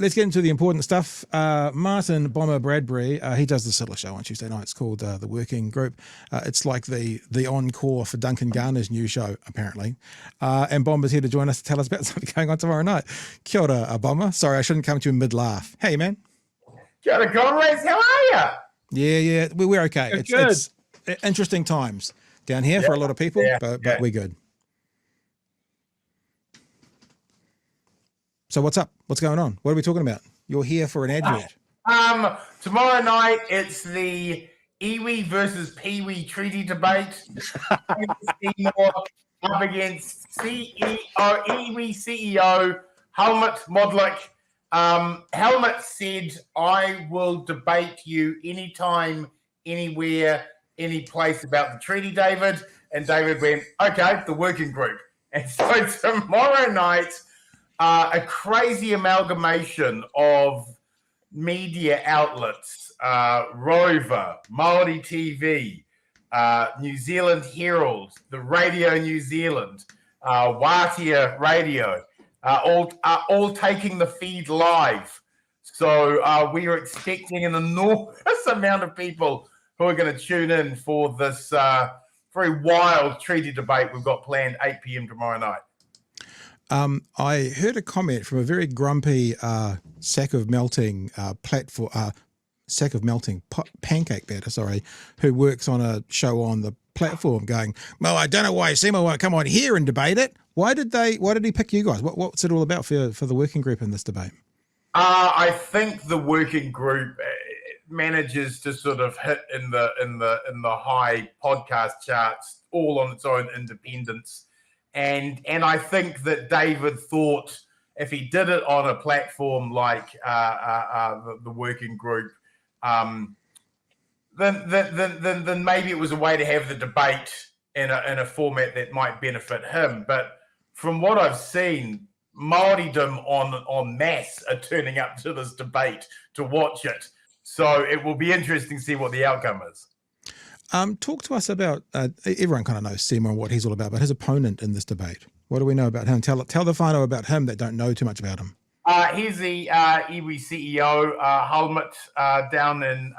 Let's get into the important stuff. Martin Bomber Bradbury, he does the Siddler show on Tuesday night. It's called The Working Group. It's like the encore for Duncan Garner's new show, apparently. And Bomber's here to join us to tell us about something going on tomorrow night. Kia ora, Bomber. Sorry, I shouldn't come to you mid-laugh. Hey, man. Kia ora, comrades. How are you? Yeah, we're okay. It's interesting times down here for a lot of people, but we're good. So what's up? What's going on? What are we talking about? You're here for an advert. Tomorrow night, it's the iwi versus Pee-wee treaty debate. Seymour up against iwi CEO Helmut Modlik. Helmut said, I will debate you anytime, anywhere, any place about the treaty, David. And David went, okay, the working group. And so tomorrow night, a crazy amalgamation of media outlets, Rover, Māori TV, New Zealand Herald, the Radio New Zealand, Wātea Radio, all taking the feed live. So we are expecting an enormous amount of people who are going to tune in for this very wild treaty debate we've got planned 8 p.m. tomorrow night. I heard a comment from a very grumpy sack of melting pancake batter, who works on a show on the platform, going, well, I don't know why Seymour won't come on here and debate it. Why did he pick you guys? What's it all about for the working group in this debate? I think the working group manages to sort of hit in the high podcast charts all on its own independence. And I think that David thought if he did it on a platform like the working group, then maybe it was a way to have the debate in a format that might benefit him. But from what I've seen, Māoridom en masse are turning up to this debate to watch it. So it will be interesting to see what the outcome is. Talk to us about, everyone kind of knows Seymour and what he's all about, but his opponent in this debate. What do we know about him? Tell the whānau about him that don't know too much about him. He's the iwi CEO, Helmut, down in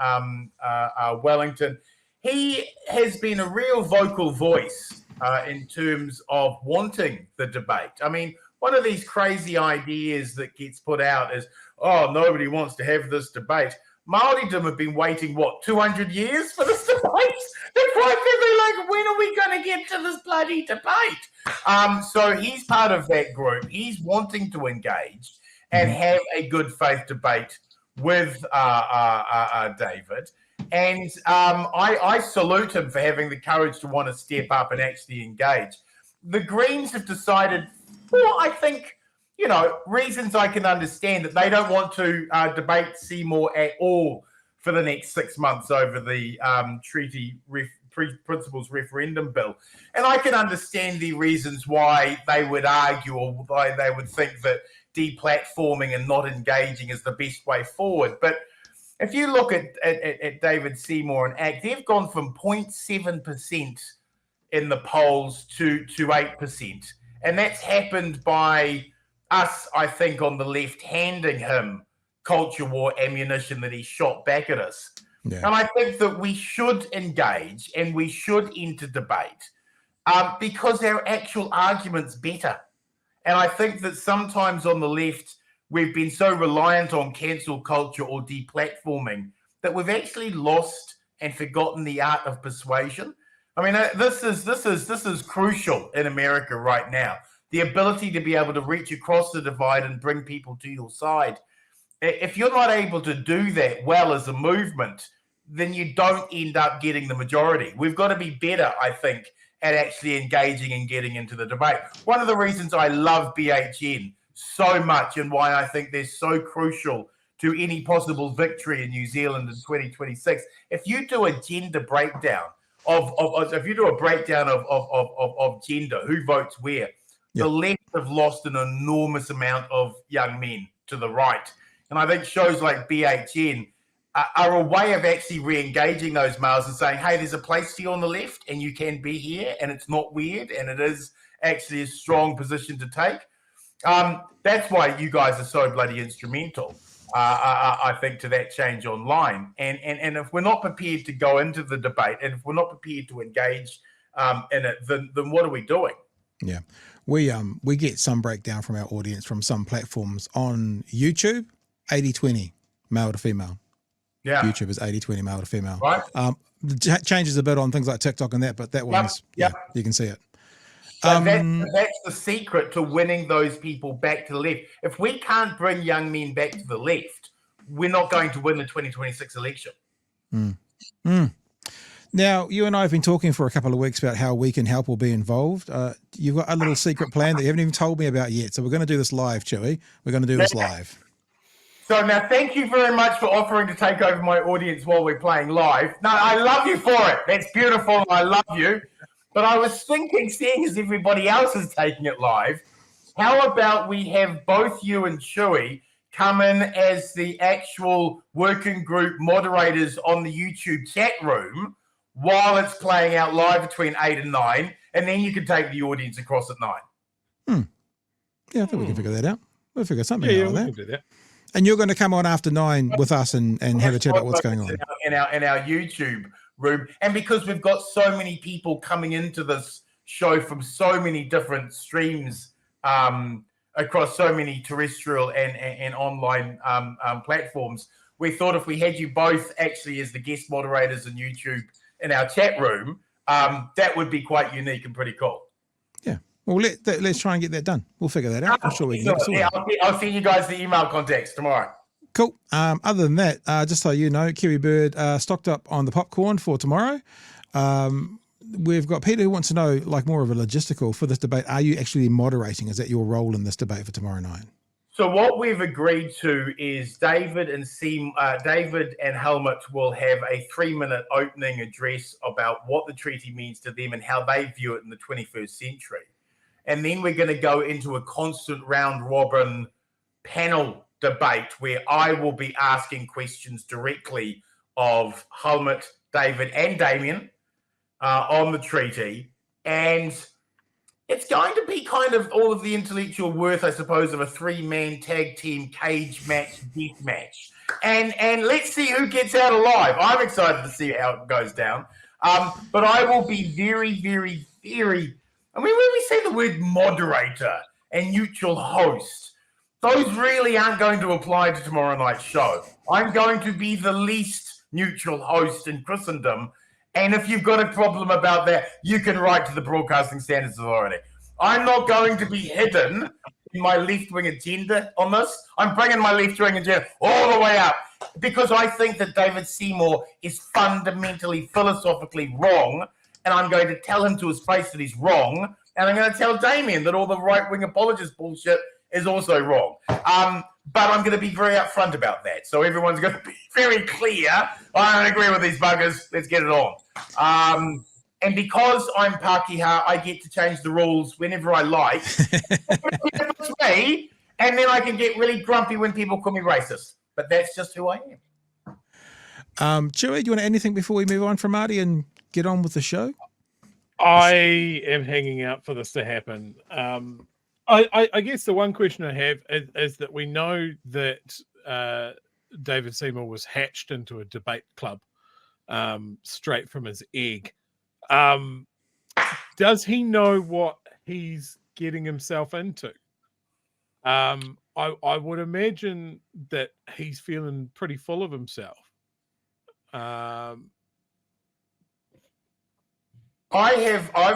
Wellington. He has been a real vocal voice in terms of wanting the debate. I mean, one of these crazy ideas that gets put out is, oh, nobody wants to have this debate. Māoridom have been waiting, 200 years for this debate? They're quite like, when are we going to get to this bloody debate? So he's part of that group. He's wanting to engage and have a good faith debate with David. And I salute him for having the courage to want to step up and actually engage. The Greens have decided, I think, reasons I can understand, that they don't want to debate Seymour at all for the next 6 months over the treaty principles referendum bill. And I can understand the reasons why they would argue, or why they would think that deplatforming and not engaging is the best way forward. But if you look at David Seymour and ACT, they've gone from 0.7% in the polls to 8%. And that's happened by us, I think, on the left handing him culture war ammunition that he shot back at us. Yeah. And I think that we should engage and we should enter debate because our actual argument's better. And I think that sometimes on the left, we've been so reliant on cancel culture or deplatforming that we've actually lost and forgotten the art of persuasion. I mean, this is crucial in America right now. The ability to be able to reach across the divide and bring people to your side. If you're not able to do that well as a movement, then you don't end up getting the majority. We've got to be better, I think, at actually engaging and getting into the debate. One of the reasons I love BHN so much and why I think they're so crucial to any possible victory in New Zealand in 2026, if you do a gender breakdown of gender, who votes where, the left have lost an enormous amount of young men to the right. And I think shows like BHN are a way of actually re-engaging those males and saying, hey, there's a place for you on the left and you can be here and it's not weird and it is actually a strong position to take. That's why you guys are so bloody instrumental, I think, to that change online. And if we're not prepared to go into the debate, and if we're not prepared to engage in it, then what are we doing? Yeah, we get some breakdown from our audience from some platforms on YouTube, 80-20 male to female. Yeah, YouTube is 80-20 male to female. right. Changes a bit on things like TikTok and that, but that one's Yep. yeah, you can see it. So that's the secret to winning those people back to the left. If we can't bring young men back to the left, we're not going to win the 2026 election. Now, you and I have been talking for a couple of weeks about how we can help or be involved. You've got a little secret plan that you haven't even told me about yet. So we're going to do this live, Chewy. We're going to do this live. So now, thank you very much for offering to take over my audience while we're playing live. No, I love you for it. That's beautiful. I love you. But I was thinking, seeing as everybody else is taking it live, how about we have both you and Chewy come in as the actual working group moderators on the YouTube chat room while it's playing out live between 8 and 9, and then you can take the audience across at 9. Yeah, I think we can figure that out. We'll figure something out Yeah, like we that. can do that. And you're going to come on after 9 with us and have a chat about what's going on. In our YouTube room. And because we've got so many people coming into this show from so many different streams across so many terrestrial and online platforms, we thought if we had you both actually as the guest moderators in YouTube in our chat room, that would be quite unique and pretty cool. Yeah. Well, let's try and get that done. We'll figure that out. I'm sure we can get it sorted. Yeah, I'll send you guys the email contacts tomorrow. Cool. Other than that, just so you know, Kiwi Bird stocked up on the popcorn for tomorrow. We've got Peter who wants to know, like, more of a logistical for this debate. Are you actually moderating? Is that your role in this debate for tomorrow night? So what we've agreed to is David and Helmut will have a 3-minute opening address about what the treaty means to them and how they view it in the 21st century. And then we're going to go into a constant round-robin panel debate where I will be asking questions directly of Helmut, David, and Damien on the treaty. And it's going to be kind of all of the intellectual worth, I suppose, of a 3-man tag team cage match, death match. And let's see who gets out alive. I'm excited to see how it goes down. But I will be very, very, very... I mean, when we say the word moderator and neutral host, those really aren't going to apply to tomorrow night's show. I'm going to be the least neutral host in Christendom. And if you've got a problem about that, you can write to the Broadcasting Standards Authority. I'm not going to be hidden in my left-wing agenda on this. I'm bringing my left-wing agenda all the way up because I think that David Seymour is fundamentally, philosophically wrong, and I'm going to tell him to his face that he's wrong, and I'm going to tell Damien that all the right-wing apologist bullshit is also wrong. But I'm going to be very upfront about that. So everyone's going to be very clear. I don't agree with these buggers. Let's get it on. And because I'm Pākehā, I get to change the rules whenever I like. It's me, and then I can get really grumpy when people call me racist. But that's just who I am. Chewy, do you want to add anything before we move on from Marty and get on with the show? I am hanging out for this to happen. I guess the one question I have is that we know that David Seymour was hatched into a debate club straight from his egg. Does he know what he's getting himself into? I would imagine that he's feeling pretty full of himself. I've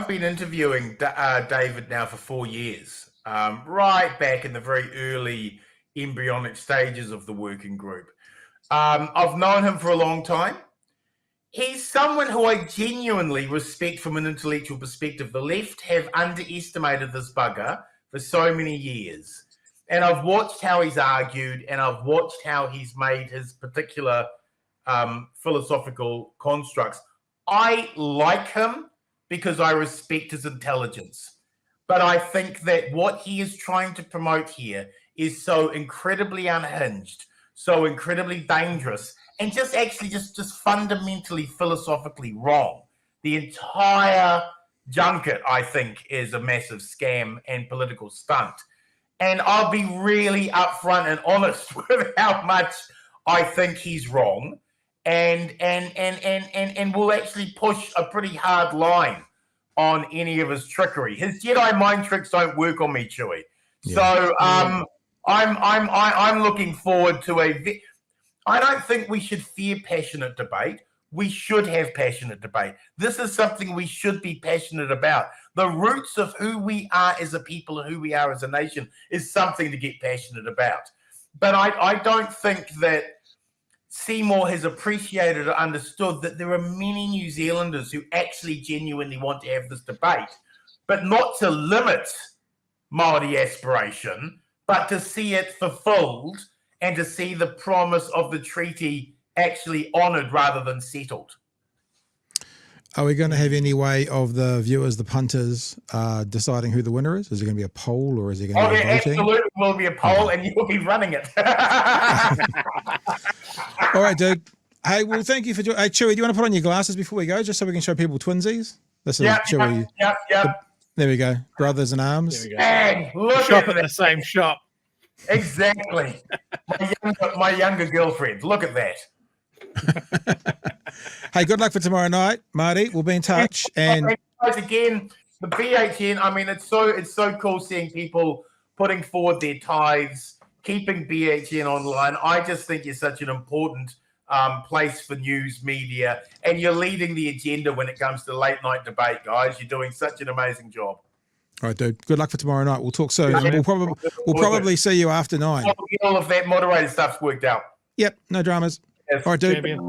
been interviewing David now for 4 years. Right back in the very early embryonic stages of the working group. I've known him for a long time. He's someone who I genuinely respect from an intellectual perspective. The left have underestimated this bugger for so many years. And I've watched how he's argued, and I've watched how he's made his particular philosophical constructs. I like him because I respect his intelligence. But I think that what he is trying to promote here is so incredibly unhinged, so incredibly dangerous, and just fundamentally philosophically wrong. The entire junket, I think, is a massive scam and political stunt. And I'll be really upfront and honest with how much I think he's wrong, and will actually push a pretty hard line on any of his trickery. His Jedi mind tricks don't work on me, Chewie. Yeah. So I'm looking forward to I don't think we should fear passionate debate. We should have passionate debate. This is something we should be passionate about. The roots of who we are as a people and who we are as a nation is something to get passionate about. But I don't think that Seymour has appreciated or understood that there are many New Zealanders who actually genuinely want to have this debate, but not to limit Māori aspiration, but to see it fulfilled and to see the promise of the treaty actually honoured rather than settled. Are we going to have any way of the viewers, the punters, deciding who the winner is? Is it going to be a poll, or is it going to be voting? Absolutely will be a poll, and you'll be running it. All right, dude. Hey, well, thank you for joining. Hey, Chewie, do you want to put on your glasses before we go, just so we can show people twinsies? This is Chewie. Yep. There we go. Brothers in arms. There we go. And look Shop at at the same shop. Exactly. My younger girlfriend. Look at that. Hey, good luck for tomorrow night, Marty. We'll be in touch. And guys, again, the BHN. I mean, it's so cool seeing people putting forward their tithes, keeping BHN online. I just think you're such an important place for news media, and you're leading the agenda when it comes to late night debate, guys. You're doing such an amazing job. all right, dude. Good luck for tomorrow night. We'll talk soon. And we'll probably see you after 9. All of that moderator stuff's worked out. Yep, no dramas. Yes. All right, dude. Champion.